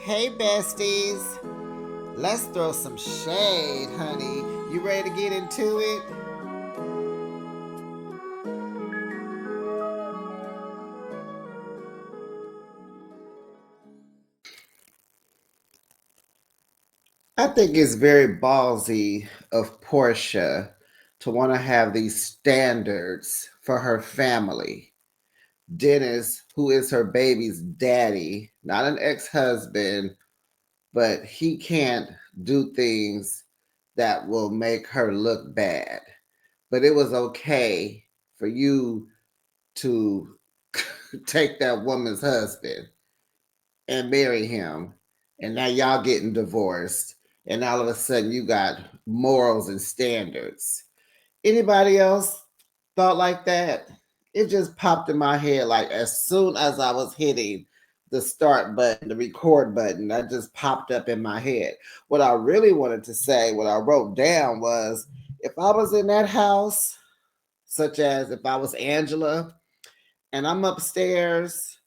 Hey besties, let's throw some shade, honey. You ready to get into it? I think it's very ballsy of Portia to want to have these standards for her family. Dennis, who is her baby's daddy, not an ex-husband, but he can't do things that will make her look bad. But it was okay for you to take that woman's husband and marry him, and now y'all getting divorced, and all of a sudden you got morals and standards. Anybody else thought like that? It just popped in my head like as soon as I was hitting the start button, the record button, that just popped up in my head. What I really wanted to say, what I wrote down was if I was in that house, such as if I was Angela and I'm upstairs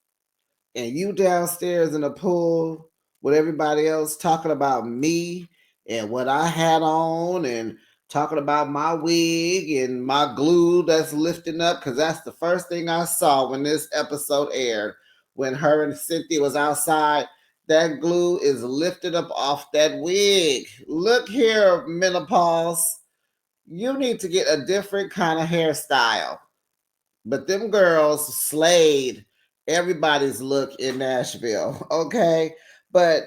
and you downstairs in the pool with everybody else talking about me and what I had on and talking about my wig and my glue that's lifting up, because that's the first thing I saw when this episode aired. When her and Cynthia was outside, that glue is lifted up off that wig. Look here, menopause. You need to get a different kind of hairstyle. But them girls slayed everybody's look in Nashville, okay? But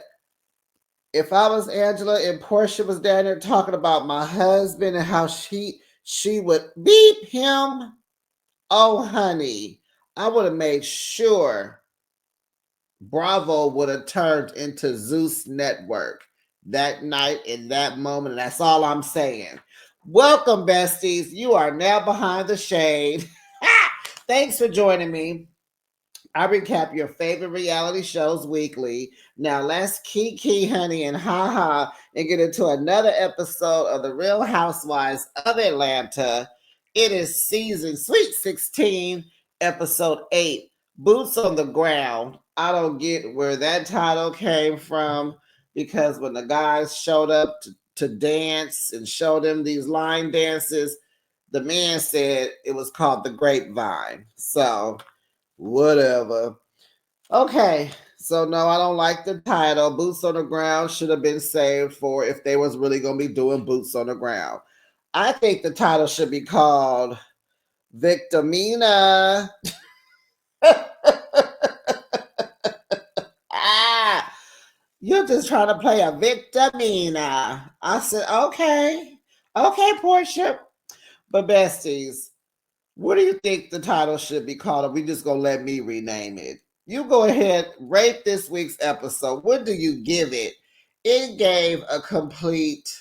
if I was Angela and Portia was down there talking about my husband and how she would beep him, oh honey, I would have made sure Bravo would have turned into Zeus Network that night in that moment. And that's all I'm saying. Welcome, besties. You are now behind the shade. Thanks for joining me. I recap your favorite reality shows weekly. Now let's kiki, honey, and haha, and get into another episode of The Real Housewives of Atlanta. It is season Sweet 16, episode 8, Boots on the Ground. I don't get where that title came from because when the guys showed up to dance and show them these line dances, the man said it was called the Grapevine. So whatever. Okay, so no, I don't like the title. Boots on the Ground should have been saved for if they was really gonna be doing Boots on the Ground. I think the title should be called Victimina. Ah, you're just trying to play a Victimina. I said, okay, Portia. But besties, what do you think the title should be called? Or we just gonna let me rename it? You go ahead, rate this week's episode. What do you give it? It gave a complete.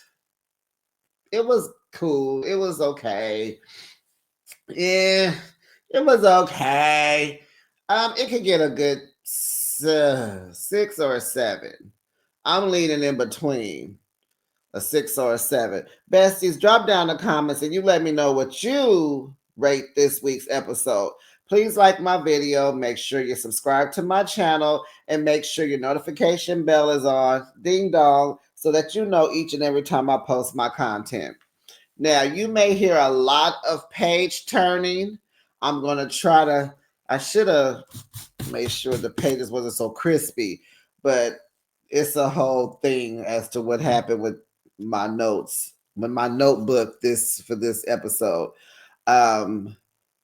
It was cool. It was okay. Yeah, it was okay. It could get a good 6 or 7. I'm leaning in between a 6 or a 7. Besties, drop down the comments and you let me know what you rate this week's episode. Please like my video, make sure you subscribe to my channel, and make sure your notification bell is on, ding dong, so that you know each and every time I post my content. Now, you may hear a lot of page turning. I'm going to try to, I should have made sure the pages wasn't so crispy, but it's a whole thing as to what happened with my notes, with my notebook this for this episode. Um,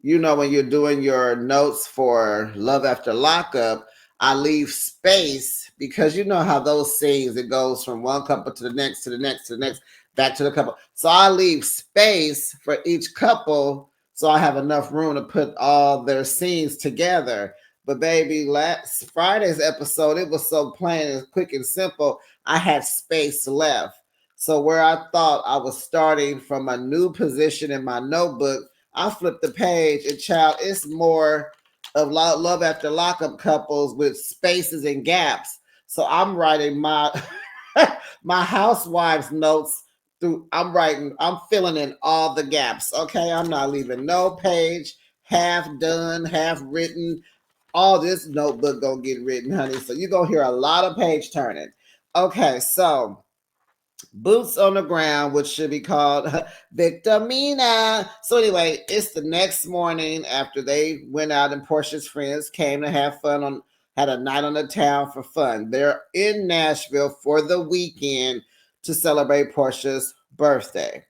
when you're doing your notes for Love After Lockup, I leave space because you know how those scenes it goes from one couple to the next, to the next, to the next, back to the couple. So I leave space for each couple so I have enough room to put all their scenes together. But baby, last Friday's episode, it was so plain and quick and simple. I had space left. So where I thought I was starting from a new position in my notebook, I flipped the page and child, it's more of Love After Lockup couples with spaces and gaps. So I'm writing my my housewives notes through. I'm filling in all the gaps. Okay, I'm not leaving no page half done, half written. All this notebook gonna get written, honey. So you're gonna hear a lot of page turning. Okay, so boots on the ground, which should be called Victorina. So anyway, it's the next morning after they went out and Portia's friends came to have fun on had a night on the town for fun. They're in Nashville for the weekend to celebrate Portia's birthday.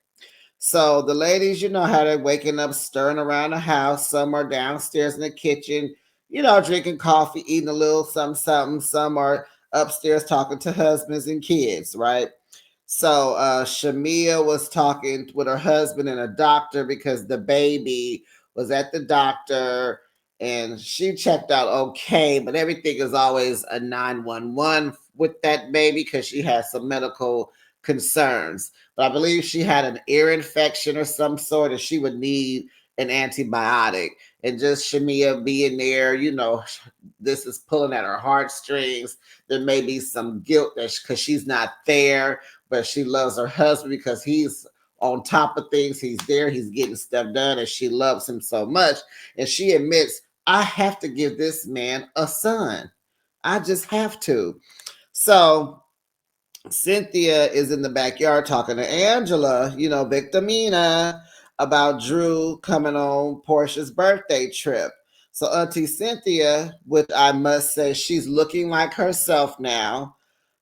So the ladies, you know how they're waking up, stirring around the house. Some are downstairs in the kitchen, drinking coffee, eating a little something, something. Some are upstairs talking to husbands and kids, right? So Shamia was talking with her husband and a doctor because the baby was at the doctor and she checked out okay, but everything is always a 911 with that baby because she has some medical concerns. But I believe she had an ear infection or some sort and she would need an antibiotic. And just Shamia being there, this is pulling at her heartstrings. There may be some guilt because she's not there, but she loves her husband because he's on top of things. He's there, he's getting stuff done, and she loves him so much. And she admits, I have to give this man a son. I just have to. So Cynthia is in the backyard talking to Angela, Victorina, about Drew coming on Portia's birthday trip. So Auntie Cynthia, which I must say, she's looking like herself now.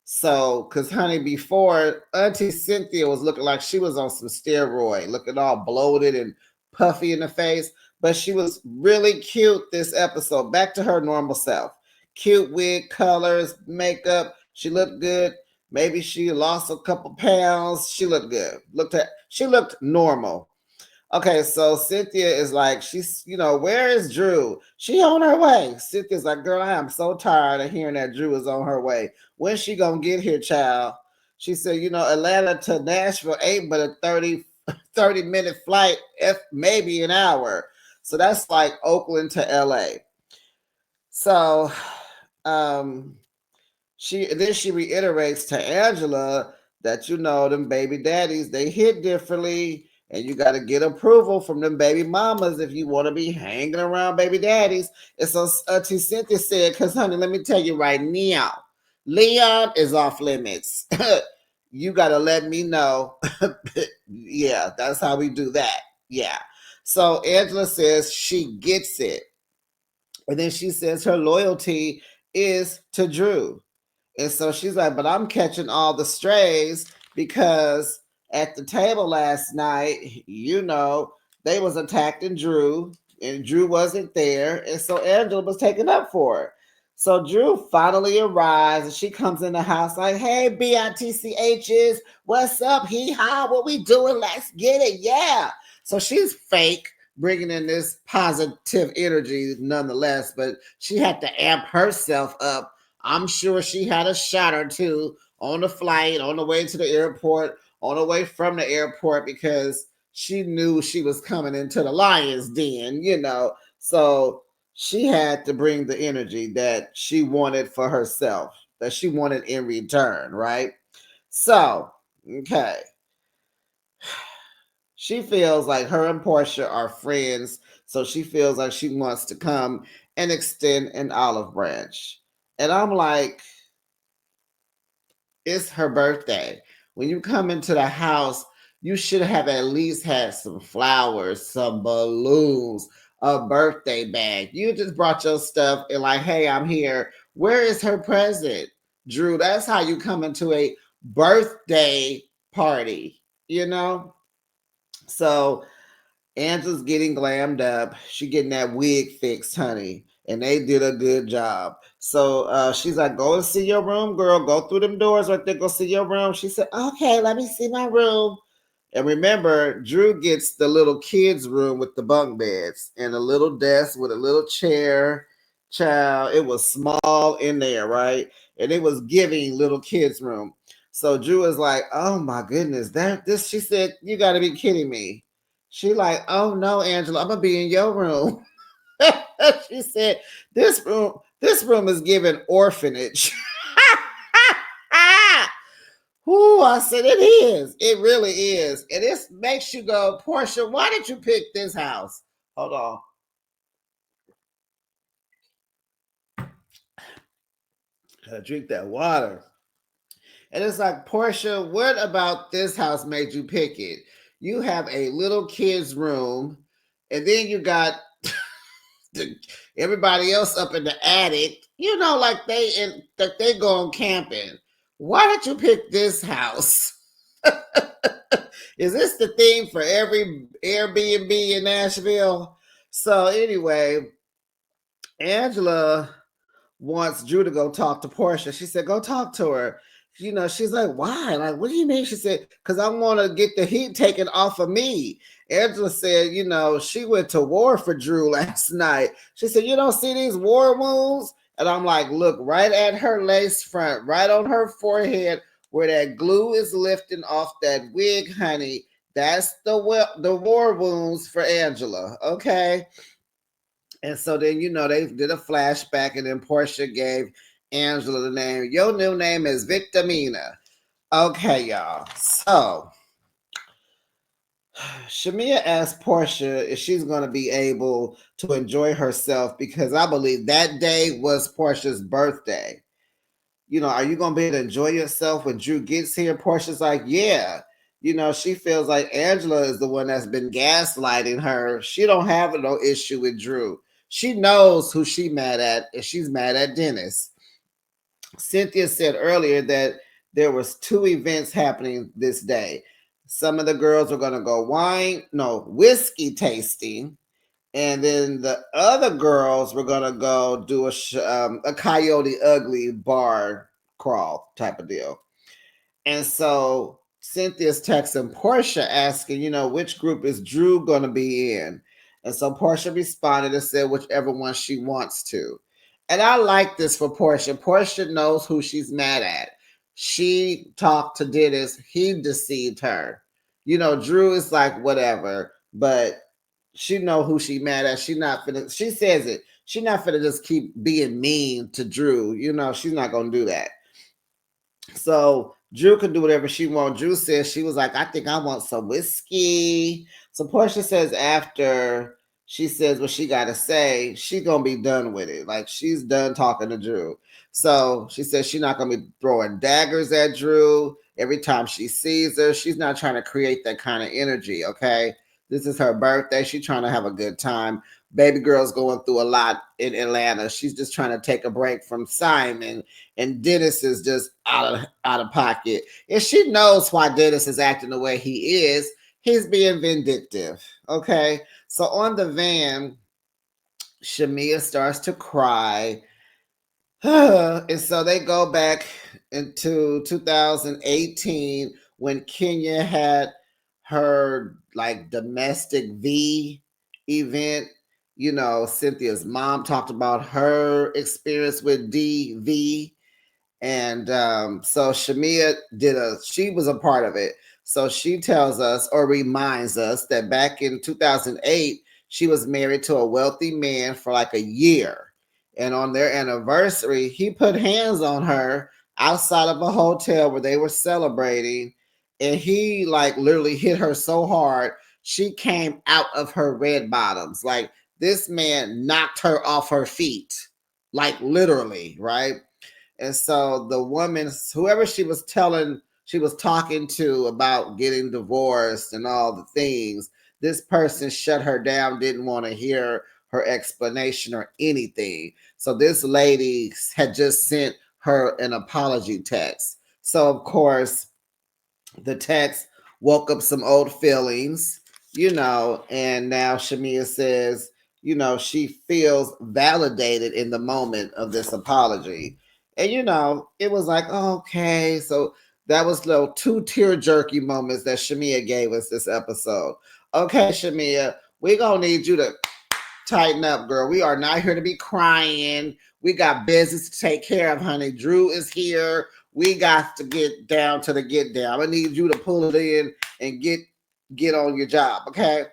So, because honey, before Auntie Cynthia was looking like she was on some steroid, looking all bloated and puffy in the face, but she was really cute this episode. Back to her normal self. Cute wig, colors, makeup. She looked good. Maybe she lost a couple pounds. She looked good. She looked normal. Okay, so Cynthia is like, where is Drew? She on her way. Cynthia's like, girl, I am so tired of hearing that Drew is on her way. When's she gonna get here, child? She said, Atlanta to Nashville ain't but a 30-minute flight, if maybe an hour. So that's like Oakland to LA. So um she reiterates to Angela that them baby daddies they hit differently, and you got to get approval from them baby mamas if you want to be hanging around baby daddies. And so Auntie Cynthia said, "Cause honey, let me tell you right now, Leon is off limits. You got to let me know." Yeah, that's how we do that. Yeah. So Angela says she gets it, and then she says her loyalty is to Drew. And so she's like, but I'm catching all the strays because at the table last night, they was attacking Drew and Drew wasn't there. And so Angela was taken up for it. So Drew finally arrives and she comes in the house like, hey, BITCHs, what's up? Hee haw, what we doing? Let's get it. Yeah. So she's fake, bringing in this positive energy nonetheless, but she had to amp herself up. I'm sure she had a shot or two on the flight, on the way to the airport, on the way from the airport, because she knew she was coming into the lion's den. So she had to bring the energy that she wanted for herself, that she wanted in return, right? So, okay. She feels like her and Portia are friends, so she feels like she wants to come and extend an olive branch. And I'm like, it's her birthday. When you come into the house, you should have at least had some flowers, some balloons, a birthday bag. You just brought your stuff and like, hey, I'm here. Where is her present? Drew, that's how you come into a birthday party, you know? So Angela's getting glammed up. She getting that wig fixed, honey. And they did a good job. So she's like, go and see your room, girl. Go through them doors right there. Go see your room. She said, okay, let me see my room. And remember, Drew gets the little kids' room with the bunk beds and a little desk with a little chair. Child, it was small in there, right? And it was giving little kids' room. So Drew is like, oh my goodness, she said, you gotta be kidding me. She like, oh no, Angela, I'm gonna be in your room. She said, this room is giving orphanage. Ooh, I said it is. It really is. And this makes you go, Portia, why did you pick this house? Hold on. Gotta drink that water. And it's like, Portia, what about this house made you pick it? You have a little kid's room, and then you got the, everybody else up in the attic. You know, like they going camping. Why did you pick this house? Is this the theme for every Airbnb in Nashville? So anyway, Angela wants Drew to go talk to Portia. She said, go talk to her. You know, she's like, why? Like, what do you mean? She said, because I want to get the heat taken off of me. Angela said, you know, she went to war for Drew last night. She said, you don't see these war wounds? And I'm like, look, right at her lace front, right on her forehead, where that glue is lifting off that wig, honey. That's the war wounds for Angela. Okay. And so then, you know, they did a flashback, and then Portia gave Angela the name. Your new name is Victamina. Okay, y'all. So Shamia asked Portia if she's going to be able to enjoy herself, because I believe that day was Portia's birthday. You know, are you going to be able to enjoy yourself when Drew gets here? Portia's like, yeah. You know, she feels like Angela is the one that's been gaslighting her. She don't have no issue with Drew. She knows who she mad at, and she's mad at Dennis. Cynthia said earlier that there was two events happening this day. Some of the girls were going to go whiskey tasting, and then the other girls were gonna go do a Coyote Ugly bar crawl type of deal. And so Cynthia's texting Portia asking, you know, which group is Drew gonna be in? And so Portia responded and said whichever one she wants to. And I like this for Portia. Portia knows who she's mad at. She talked to Dennis, he deceived her. You know, Drew is like whatever, but she know who she mad at. She not finna. She says it. She not finna just keep being mean to Drew. You know, she's not gonna do that. So Drew can do whatever she wants. Drew says she was like, I think I want some whiskey. So Portia says after she says what she gotta say, she gonna be done with it. Like she's done talking to Drew. So she says she's not gonna be throwing daggers at Drew every time she sees her. She's not trying to create that kind of energy. Okay. This is her birthday. She's trying to have a good time. Baby girl's going through a lot in Atlanta. She's just trying to take a break from Simon, and Dennis is just out of pocket. And she knows why Dennis is acting the way he is. He's being vindictive. Okay. So on the van, Shamia starts to cry. And so they go back into 2018 when Kenya had her like domestic V event. You know, Cynthia's mom talked about her experience with DV, and so Shamia she was a part of it. So she tells us or reminds us that back in 2008, she was married to a wealthy man for like a year. And on their anniversary, he put hands on her outside of a hotel where they were celebrating. And he like literally hit her so hard, she came out of her red bottoms. Like this man knocked her off her feet, like literally, right? And so the woman, whoever she was talking to about getting divorced and all the things, this person shut her down, didn't want to hear her explanation or anything. So this lady had just sent her an apology text. So, of course, the text woke up some old feelings, you know, and now Shamia says, you know, she feels validated in the moment of this apology. And, you know, it was like, okay. So that was little two tear jerky moments that Shamia gave us this episode. Okay, Shamia, we're going to need you to tighten up, girl. We are not here to be crying. We got business to take care of, honey. Drew is here. We got to get down to the get down. I need you to pull it in and get on your job, okay?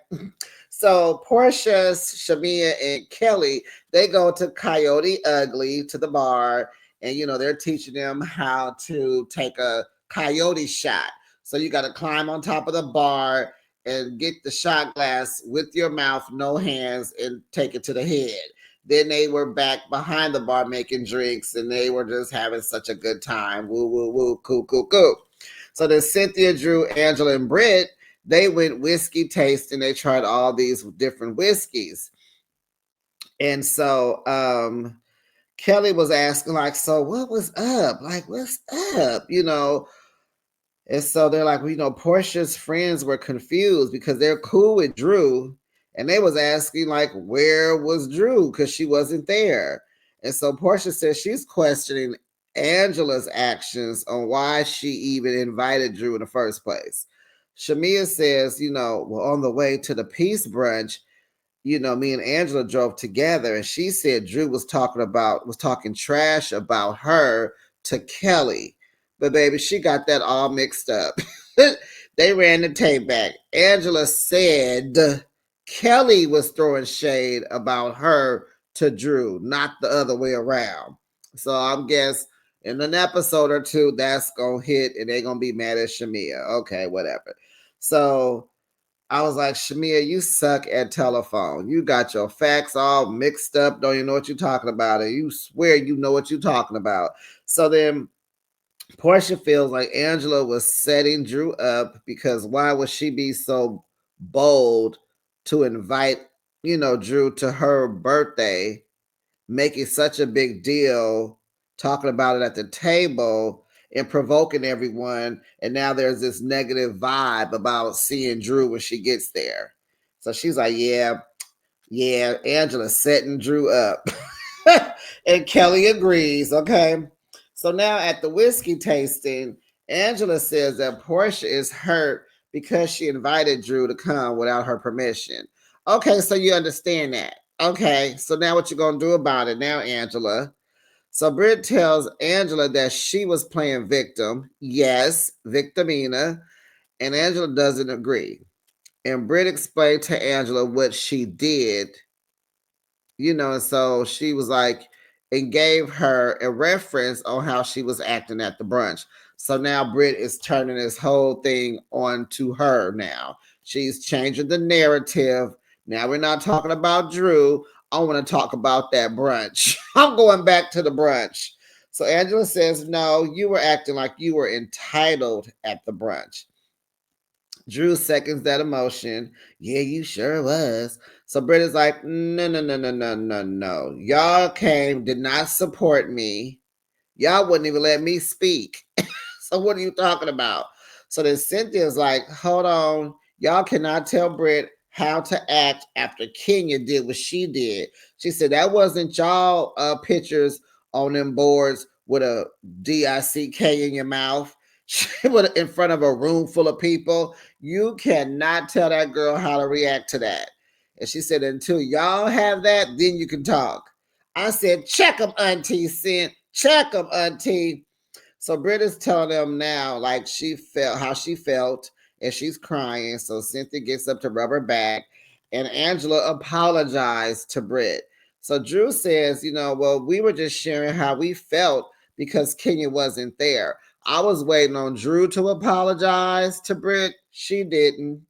So Portia, Shamia, and Kelly, they go to Coyote Ugly to the bar, and you know they're teaching them how to take a coyote shot. So you got to climb on top of the bar and get the shot glass with your mouth, no hands, and take it to the head. Then they were back behind the bar making drinks, and they were just having such a good time. Woo, woo, woo, cool, cool, cool. So then Cynthia, Drew, Angela, and Britt, they went whiskey tasting. They tried all these different whiskeys. And so Kelly was asking, like, so what was up? Like, what's up? And so they're like, well, Portia's friends were confused because they're cool with Drew. And they was asking, like, where was Drew? Because she wasn't there. And so Portia says she's questioning Angela's actions on why she even invited Drew in the first place. Shamia says, well, on the way to the peace brunch, me and Angela drove together, and she said Drew was talking trash about her to Kelly. But baby, she got that all mixed up. They ran the tape back. Angela said Kelly was throwing shade about her to Drew, not the other way around. So I'm guess in an episode or two, that's gonna hit and they're gonna be mad at Shamia. Okay, whatever. So I was like, Shamia, you suck at telephone. You got your facts all mixed up. Don't even know what you're talking about. And you swear you know what you're talking about. So then Portia feels like Angela was setting Drew up because why would she be so bold to invite, Drew to her birthday, making such a big deal, talking about it at the table and provoking everyone. And now there's this negative vibe about seeing Drew when she gets there. So she's like, yeah, Angela's setting Drew up. And Kelly agrees, okay? So now at the whiskey tasting, Angela says that Portia is hurt because she invited Drew to come without her permission. Okay, so you understand that. Okay, so now what you gonna do about it now, Angela? So Britt tells Angela that she was playing victim. Yes, victimina. And Angela doesn't agree. And Britt explained to Angela what she did, and so she was like, and gave her a reference on how she was acting at the brunch. So now Britt is turning this whole thing on to her now. She's changing the narrative. Now we're not talking about Drew. I want to talk about that brunch. I'm going back to the brunch. So Angela says, no, you were acting like you were entitled at the brunch. Drew seconds that emotion. Yeah, you sure was. So Britt is like, no, no, no, no, no, no, no. Y'all did not support me. Y'all wouldn't even let me speak. So what are you talking about? So then Cynthia's like, hold on. Y'all cannot tell Britt how to act after Kenya did what she did. She said that wasn't y'all pictures on them boards with a DICK in your mouth. In front of a room full of people. You cannot tell that girl how to react to that. And she said, until y'all have that, then you can talk. I said, check them, Auntie Sin. Check them, Auntie. So Britta's telling them now, like she felt how she felt, and she's crying. So Cynthia gets up to rub her back, and Angela apologized to Britt. So Drew says, well, we were just sharing how we felt because Kenya wasn't there. I was waiting on Drew to apologize to Britt. She didn't.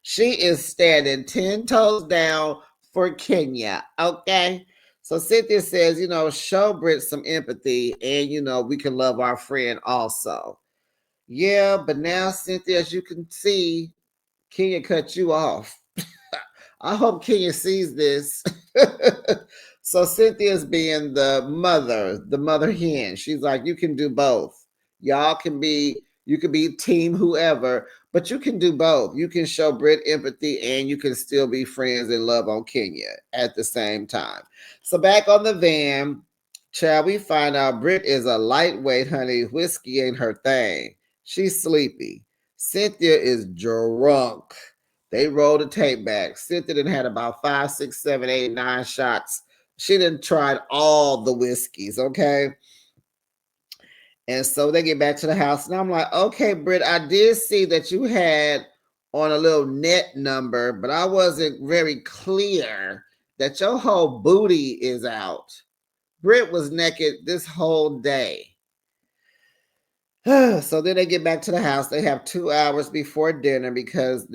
She is standing 10 toes down for Kenya. Okay. So Cynthia says, show Britt some empathy and, we can love our friend also. Yeah, but now, Cynthia, as you can see, Kenya cut you off. I hope Kenya sees this. So Cynthia's being the mother hen. She's like, you can do both. You can be team whoever, but you can do both. You can show Brit empathy and you can still be friends and love on Kenya at the same time. So back on the van, child, we find out Brit is a lightweight, honey. Whiskey ain't her thing. She's sleepy. Cynthia is drunk. They rolled the tape back. Cynthia done had about 5, 6, 7, 8, 9 shots. She done tried all the whiskeys, okay? And so they get back to the house, and I'm like, okay, Britt, I did see that you had on a little net number, but I wasn't very clear that your whole booty is out. Britt was naked this whole day. So then they get back to the house. They have 2 hours before dinner because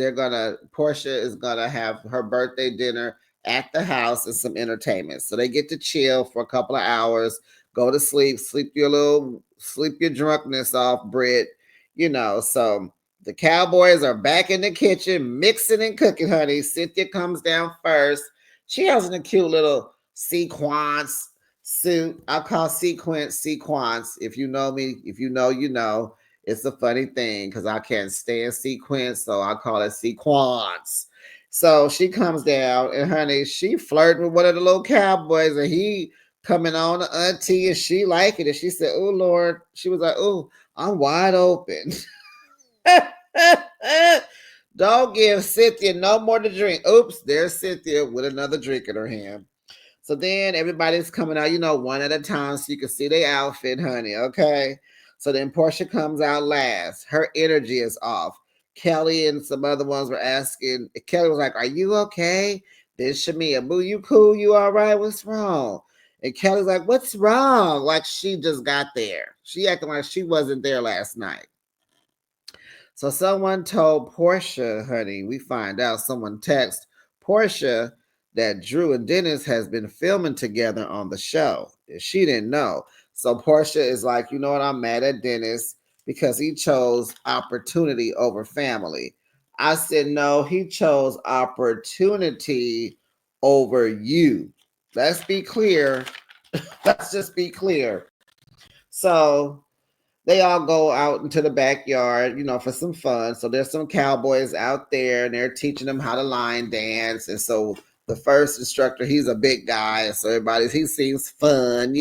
Portia is gonna have her birthday dinner at the house and some entertainment. So they get to chill for a couple of hours, go to sleep, sleep your drunkenness off, Brit. So the Cowboys are back in the kitchen, mixing and cooking, honey. Cynthia comes down first. She has a cute little sequence suit. I call sequence. If you know me, if you know, you know. It's a funny thing because I can't stand sequence, so I call it sequence. So she comes down and honey, she flirting with one of the little cowboys, and he coming on to auntie, and she like it. And she said, "Oh Lord," she was like, "Oh, I'm wide open." Don't give Cynthia no more to drink. Oops, there's Cynthia with another drink in her hand. So then everybody's coming out, one at a time so you can see their outfit, honey, okay? So then Portia comes out last. Her energy is off. Kelly and some other ones were asking. Kelly was like, "Are you okay?" Then Shamia, "Boo, you cool? You all right? What's wrong?" And Kelly's like, "What's wrong?" Like she just got there. She acting like she wasn't there last night. So someone told Portia, honey, we find out someone texted Portia that Drew and Dennis has been filming together on the show. She didn't know. So Portia is like, you know what? I'm mad at Dennis because he chose opportunity over family. I said, no, he chose opportunity over you. Let's be clear. Let's just be clear. So they all go out into the backyard, for some fun. So there's some cowboys out there and they're teaching them how to line dance. And so the first instructor, he's a big guy. And so he seems fun.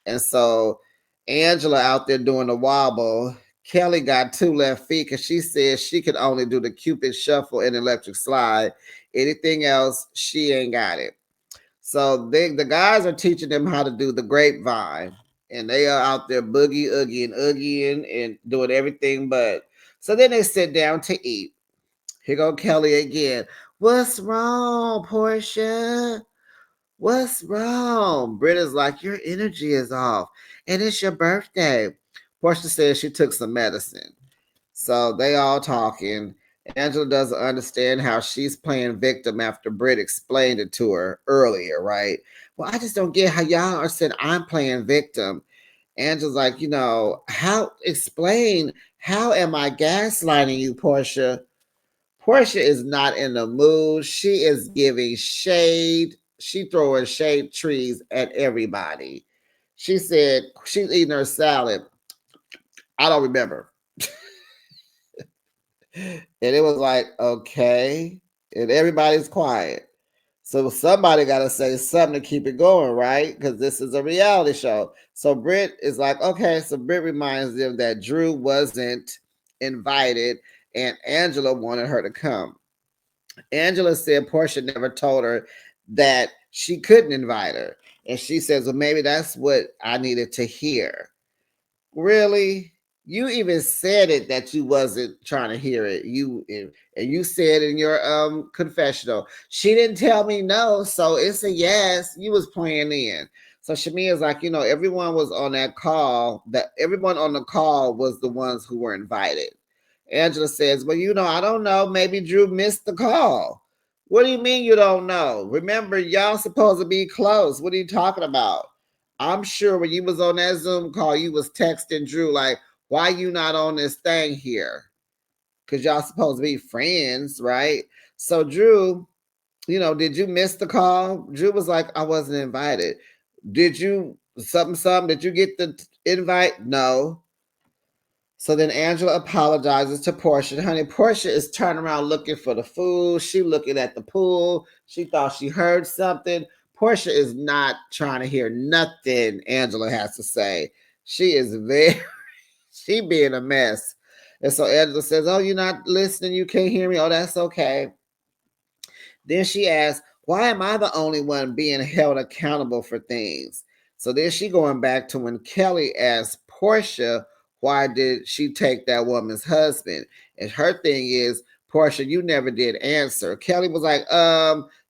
And so Angela out there doing the wobble. Kelly got two left feet because she said she could only do the Cupid shuffle and electric slide. Anything else, she ain't got it. So the guys are teaching them how to do the grapevine, and they are out there boogie oogieing and doing everything but. So then they sit down to eat. Here go Kelly again. What's wrong, Portia? What's wrong? Britta's like, your energy is off, and it's your birthday. Portia says she took some medicine. So they all talking. Angela doesn't understand how she's playing victim after Britt explained it to her earlier, right? Well, I just don't get how y'all are saying I'm playing victim. Angela's like, how am I gaslighting you, Portia? Portia is not in the mood. She is giving shade. She throwing shade trees at everybody. She said she's eating her salad. I don't remember. And it was like, okay. And everybody's quiet. So somebody got to say something to keep it going, right? Because this is a reality show. So Britt is like, okay. So Britt reminds them that Drew wasn't invited and Angela wanted her to come. Angela said Portia never told her that she couldn't invite her. And she says, well, maybe that's what I needed to hear. Really? You even said it that you wasn't trying to hear it. And you said in your confessional, she didn't tell me no, so it's a yes. You was playing in. So Shamia's like, everyone was on that call. That everyone on the call was the ones who were invited. Angela says, well, I don't know. Maybe Drew missed the call. What do you mean you don't know? Remember, y'all supposed to be close. What are you talking about? I'm sure when you was on that Zoom call, you was texting Drew like, why you not on this thing here? Because y'all supposed to be friends, right? So Drew, did you miss the call? Drew was like, I wasn't invited. Did you something? Did you get the invite? No. So then Angela apologizes to Portia. Honey, Portia is turning around looking for the food. She looking at the pool. She thought she heard something. Portia is not trying to hear nothing Angela has to say. She is she being a mess. And so Angela says, oh, you're not listening. You can't hear me. Oh, that's okay. Then she asks, why am I the only one being held accountable for things? So then she going back to when Kelly asked Portia, why did she take that woman's husband? And her thing is, Portia, you never did answer. Kelly was like,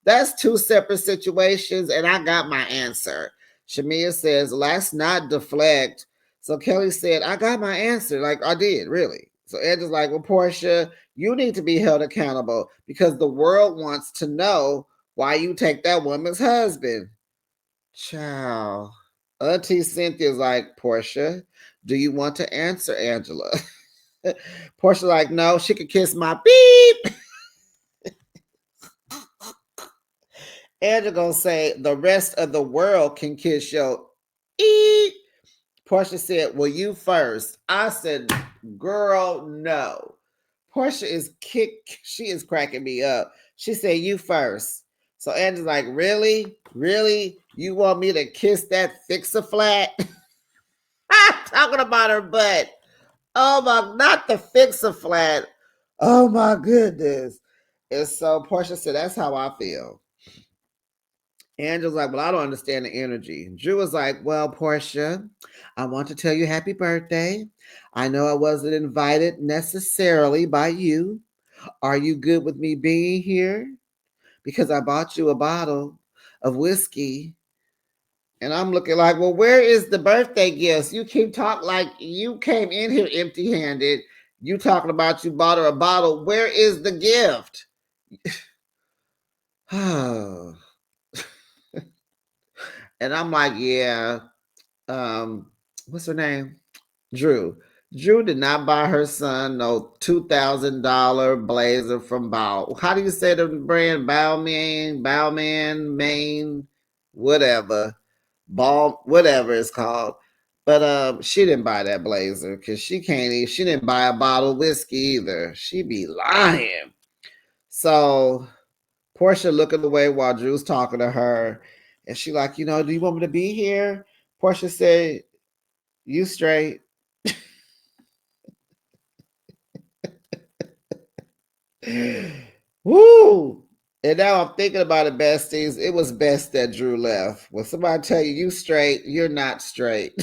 that's two separate situations, and I got my answer. Shamia says, let's not deflect. So Kelly said, I got my answer. Like, I did, really. So Ed is like, well, Portia, you need to be held accountable because the world wants to know Why you take that woman's husband? Child. Auntie Cynthia's like, Portia, do you want to answer Angela? Portia like, no, she could kiss my beep. Angela gonna say the rest of the world can kiss your eep. Portia said, well, you first. I said, girl, no. Portia is she is cracking me up. She said, you first. So Angela's like, really? Really? You want me to kiss that fix-a-flat? Talking about her butt. Oh my, not the fix-a-flat. Oh my goodness. And so Portia said, that's how I feel. Angela's like, well, I don't understand the energy. Drew was like, well, Portia, I want to tell you happy birthday. I know I wasn't invited necessarily by you. Are you good with me being here? Because I bought you a bottle of whiskey. And I'm looking like, well, where is the birthday gifts? You keep talking like you came in here empty handed. You talking about you bought her a bottle. Where is the gift? Oh. And I'm like, yeah, what's her name? Drew. Drew did not buy her son no $2,000 blazer from Bow. How do you say the brand? Bowman, Maine, whatever, Ball, whatever it's called. But she didn't buy that blazer because she can't. She didn't buy a bottle of whiskey either. She be lying. So Portia looking away while Drew's talking to her, and she like, do you want me to be here? Portia said, "You straight." Woo! And now I'm thinking about it, besties. It was best that Drew left. When somebody tell you straight, you're not straight.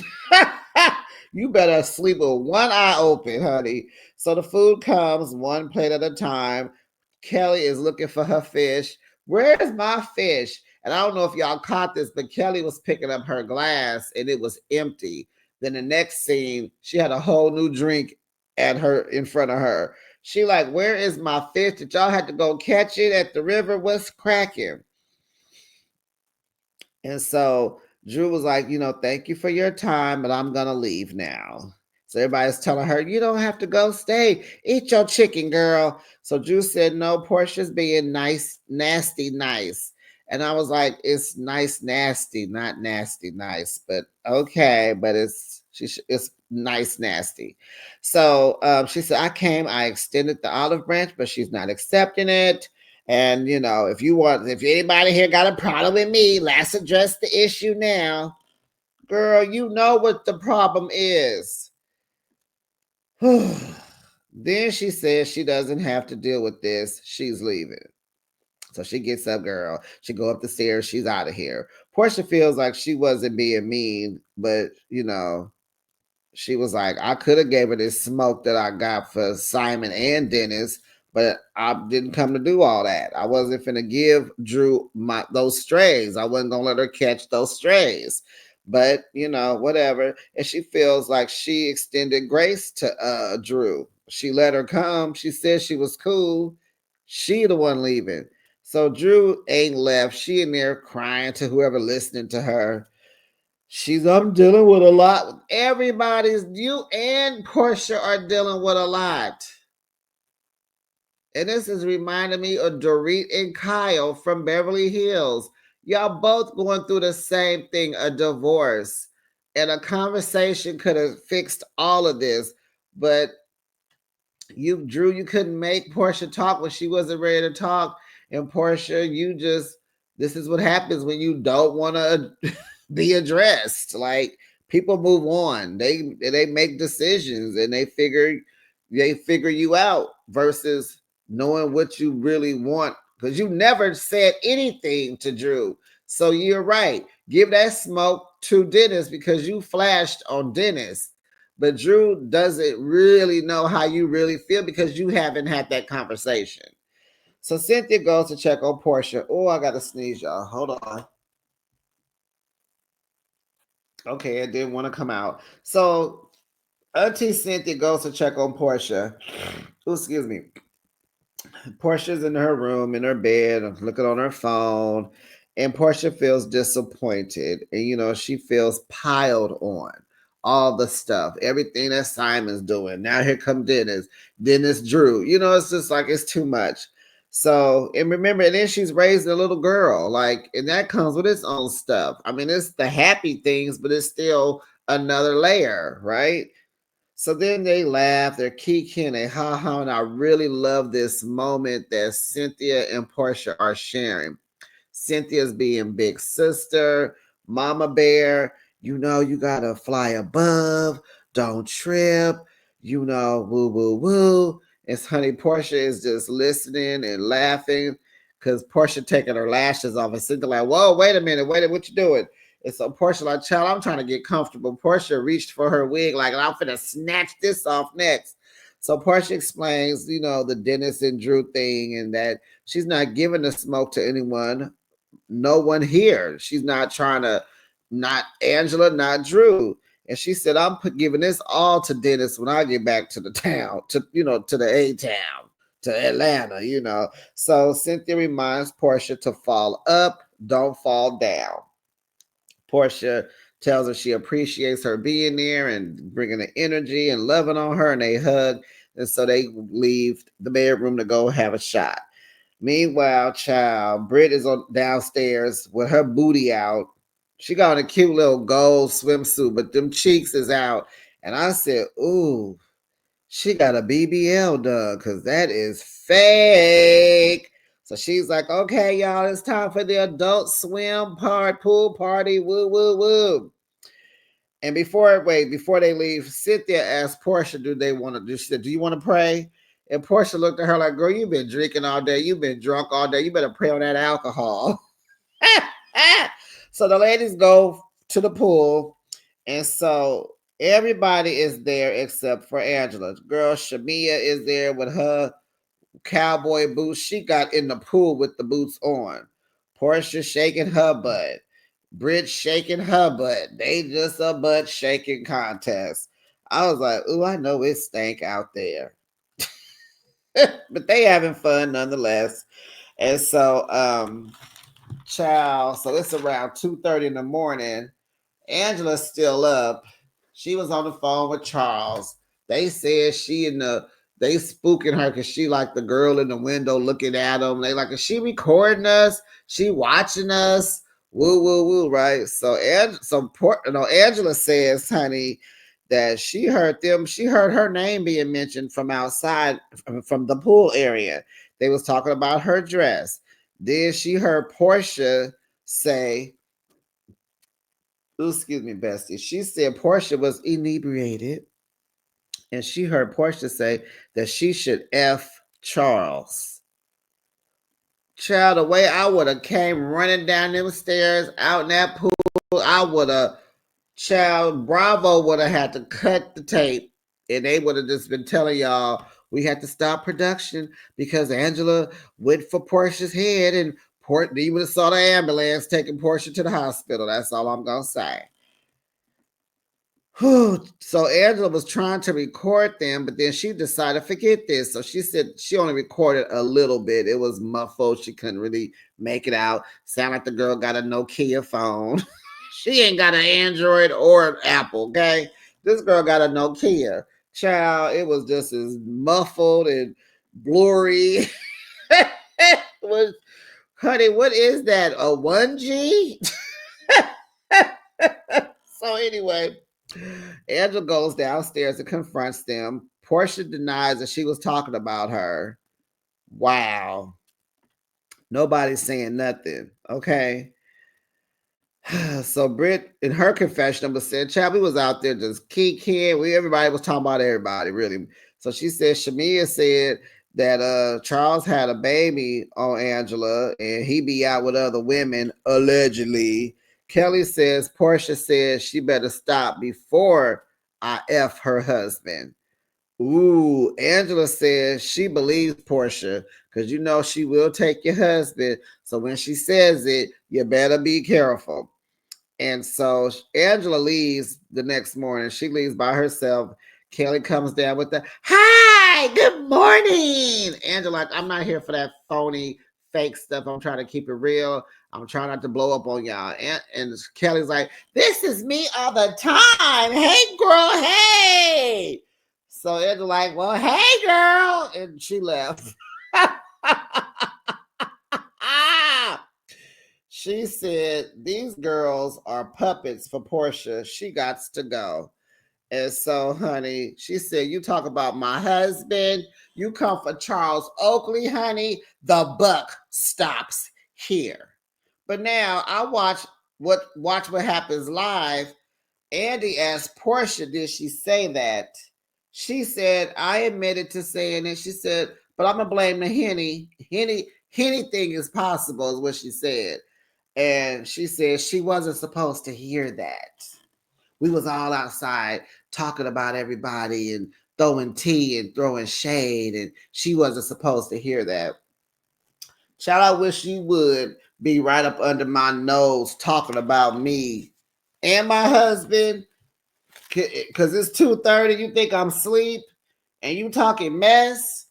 You better sleep with one eye open, honey. So the food comes one plate at a time. Kelly is looking for her fish. Where's my fish? And I don't know if y'all caught this, but Kelly was picking up her glass and it was empty. Then the next scene, she had a whole new drink at her in front of her. She like, where is my fish? Did y'all have to go catch it at the river? What's cracking? And so Drew was like, thank you for your time, but I'm gonna leave now. So everybody's telling her, you don't have to go, stay. Eat your chicken, girl. So Drew said, no, Portia's being nice, nasty, nice. And I was like, it's nice, nasty, not nasty, nice. But okay, but it's nice, nasty. So she said, I extended the olive branch, but she's not accepting it. And if anybody here got a problem with me, let's address the issue now. Girl, you know what the problem is. Then she says she doesn't have to deal with this. She's leaving. So she gets up, girl. She go up the stairs. She's out of here. Portia feels like she wasn't being mean, but she was like, I could have gave her this smoke that I got for Simon and Dennis, but I didn't come to do all that. I wasn't finna give Drew those strays. I wasn't gonna let her catch those strays. But whatever. And she feels like she extended grace to Drew. She let her come. She said she was cool. She the one leaving. So Drew ain't left. She in there crying to whoever listening to her. I'm dealing with a lot. You and Portia are dealing with a lot. And this is reminding me of Dorit and Kyle from Beverly Hills. Y'all both going through the same thing, a divorce. And a conversation could have fixed all of this. But you couldn't make Portia talk when she wasn't ready to talk. And Portia, this is what happens when you don't want to be addressed. Like, people move on. They make decisions and they figure you out versus knowing what you really want, because you never said anything to Drew. So you're right. Give that smoke to Dennis because you flashed on Dennis. But Drew doesn't really know how you really feel because you haven't had that conversation. So Cynthia goes to check on Portia. Oh, I got to sneeze, y'all. Hold on. Okay, it didn't want to come out. So Auntie Cynthia goes to check on Portia. Oh, excuse me. Portia's in her room, in her bed, looking on her phone, and Portia feels disappointed. And, she feels piled on all the stuff, everything that Simon's doing. Now here come Dennis Drew. It's just like it's too much. So, and remember, and then she's raising a little girl, like, and that comes with its own stuff. I mean, it's the happy things, but it's still another layer, right? So then they laugh, they're kikiing, they ha ha, and I really love this moment that Cynthia and Portia are sharing. Cynthia's being big sister, mama bear. You gotta fly above, don't trip. Woo woo woo. It's honey Portia is just listening and laughing because Portia taking her lashes off and Cynthia like, whoa, wait a minute, what you doing? And so Portia like, child, I'm trying to get comfortable. Portia reached for her wig like, I'm finna snatch this off next. So Portia explains, the Dennis and Drew thing and that she's not giving the smoke to anyone, no one here. She's not trying to, not Angela, not Drew. And she said, I'm giving this all to Dennis when I get back to the town, to the A town, to Atlanta. So Cynthia reminds Portia to fall up, don't fall down. Portia tells her she appreciates her being there and bringing the energy and loving on her, and they hug. And so they leave the bedroom to go have a shot. Meanwhile, child, Britt is downstairs with her booty out. She got on a cute little gold swimsuit, but them cheeks is out. And I said, ooh, she got a BBL done because that is fake. So she's like, okay, y'all, it's time for the adult swim pool party. Woo, woo, woo. And before they leave, Cynthia asked Portia, do they want to do? She said, do you want to pray? And Portia looked at her like, girl, you've been drinking all day. You've been drunk all day. You better pray on that alcohol. So the ladies go to the pool. And so everybody is there except for Angela. Girl, Shamia is there with her cowboy boots. She got in the pool with the boots on. Portia shaking her butt. Brit shaking her butt. They just a butt shaking contest. I was like, ooh, I know it stank out there. But they having fun nonetheless. And so, child, so it's around 2:30 in the morning. Angela's still up. She was on the phone with Charles. They said they spooking her because she like the girl in the window looking at them. They like, is she recording us? She watching us? Woo woo woo, right? So Angela says, honey, that she heard her name being mentioned from outside, from the pool area. They was talking about her dress. Then she heard Portia say, ooh, excuse me, Bestie. She said Portia was inebriated, and she heard Portia say that she should F Charles. Child, the way I would have came running down them stairs out in that pool, I would have, child, Bravo would have had to cut the tape, and they would have just been telling y'all we had to stop production because Angela went for Portia's head, and you would have saw the ambulance taking Portia to the hospital. That's all I'm gonna say. So Angela was trying to record them, but then she decided forget this. So she said she only recorded a little bit. It was muffled. She couldn't really make it out. Sound like the girl got a Nokia phone. She ain't got an Android or an Apple. Okay, this girl got a Nokia. Child, it was just as muffled and blurry. Was, honey, what is that? A 1G? So anyway, Angela goes downstairs and confronts them. Portia denies that she was talking about her. Wow. Nobody's saying nothing. Okay. So Britt, in her confession, was saying, "Chad, we was out there just kicking. Everybody was talking about everybody, really." So she said, Shamia said that Charles had a baby on Angela and he be out with other women, allegedly. Kelly says Portia says she better stop before I F her husband. Ooh, Angela says she believes Portia because she will take your husband. So when she says it, you better be careful. And so Angela leaves the next morning. She leaves by herself. Kelly comes down with the hi. Hi, good morning. Angela, like, I'm not here for that phony, fake stuff. I'm trying to keep it real. I'm trying not to blow up on y'all. And Kelly's like, this is me all the time. Hey, girl, hey. So Angela like, well, hey, girl. And she left. She said, these girls are puppets for Portia. She got to go. And so, honey, she said, you talk about my husband. You come for Charles Oakley, honey. The buck stops here. But now I watch what happens live. Andy asked Portia, did she say that? She said, I admitted to saying it. She said, but I'm gonna blame the Henny. Anything is possible, is what she said. And she said she wasn't supposed to hear that. We was all outside talking about everybody and throwing tea and throwing shade, and she wasn't supposed to hear that. Child, I wish you would be right up under my nose talking about me and my husband, because it's 2:30. You think I'm asleep and you talking mess?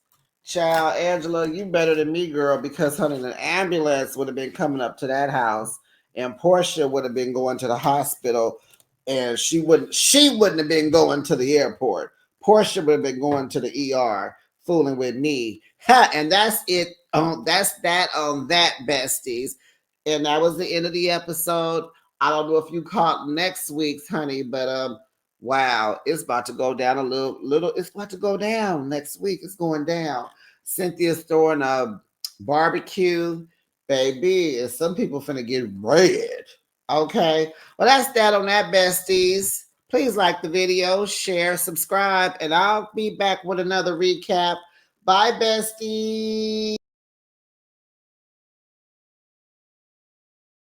Child, Angela, you better than me, girl, because honey, an ambulance would have been coming up to that house, and Portia would have been going to the hospital, and she wouldn't have been going to the airport. Portia would have been going to the ER, fooling with me. Ha, and that's it. That's that on that, besties. And that was the end of the episode. I don't know if you caught next week's, honey, but wow, it's about to go down a little. It's about to go down next week. It's going down. Cynthia's throwing a barbecue, baby, and some people finna get red. Okay, well that's that on that, besties. Please like the video, share, subscribe, and I'll be back with another recap. Bye, besties.